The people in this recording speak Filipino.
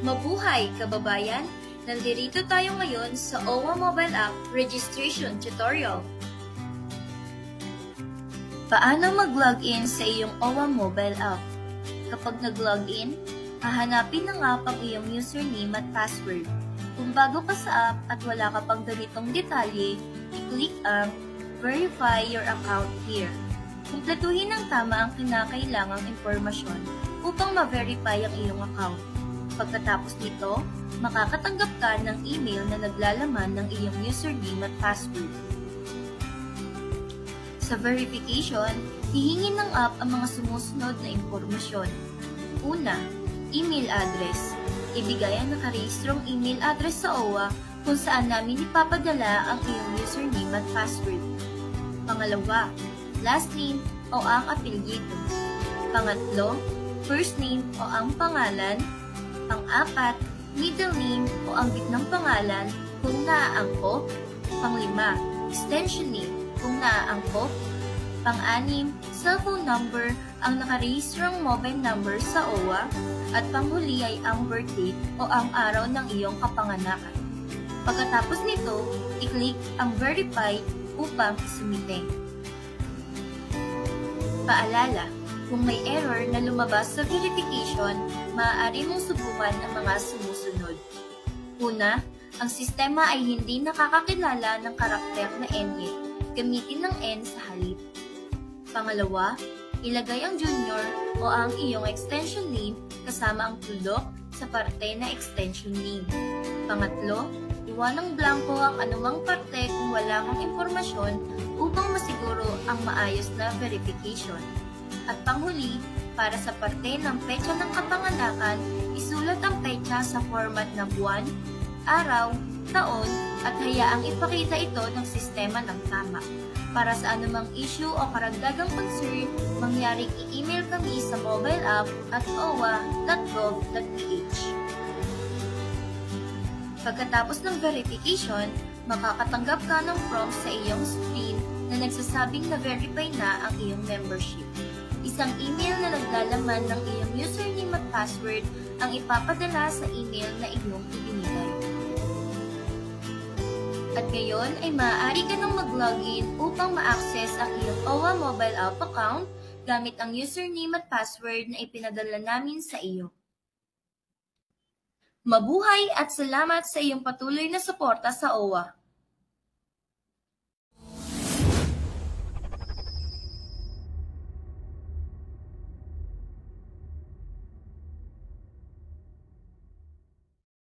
Mabuhay, kababayan! Nandito tayo ngayon sa OWA Mobile App Registration Tutorial. Paano mag-login sa iyong OWA Mobile App? Kapag nag-login, hahanapin ng app ang iyong username at password. Kung bago ka sa app at wala ka pang ganitong detalye, i-click ang Verify your account here. Kumpletuhin ng tama ang kinakailangang impormasyon upang ma-verify ang iyong account. Pagkatapos nito, makakatanggap ka ng email na naglalaman ng iyong username at password. Sa verification, hihingin ng app ang mga sumusunod na impormasyon. Una, email address. Ibigay ang nakarehistrong email address sa OWA kung saan namin ipapadala ang iyong username at password. Pangalawa, last name o ang apelyido. Pangatlo, first name o ang pangalan. Pang-apat, middle name o ang gitnang pangalan kung naaangkop. Pang-lima, extension name kung naaangkop. Pang-anim, cellphone number ang nakarehistrong mobile number sa OWA. At panghuli ay ang birth date o ang araw ng iyong kapanganakan. Pagkatapos nito, i-click ang Verify upang isumite. Paalala, kung may error na lumabas sa verification, maaari mong subukan ang mga sumusunod. Una, ang sistema ay hindi nakakakilala ng karakter na NE. Gamitin ng N sa halip. Pangalawa, ilagay ang junior o ang iyong extension name kasama ang tuldok sa parte na extension name. Pangatlo, iwanang blanco ang anumang parte kung wala kang impormasyon upang masiguro ang maayos na verification. At panghuli, para sa parte ng petsa ng kapanganakan, isulat ang petsa sa format na buwan, araw, taon, at hayaang ipakita ito ng sistema ng tama. Para sa anumang issue o karagdagang concern, mangyaring i-email kami sa mobile app at owa.gov.ph. Pagkatapos ng verification, makakatanggap ka ng prompt sa iyong screen na nagsasabing na verify na ang iyong membership. Isang email na naglalaman ng iyong username at password ang ipapadala sa email na iyong ibinigay. At ngayon ay maaari ka nang mag-login upang ma-access ang iyong OWA mobile app account gamit ang username at password na ipinadala namin sa iyo. Mabuhay at salamat sa iyong patuloy na suporta sa OWA!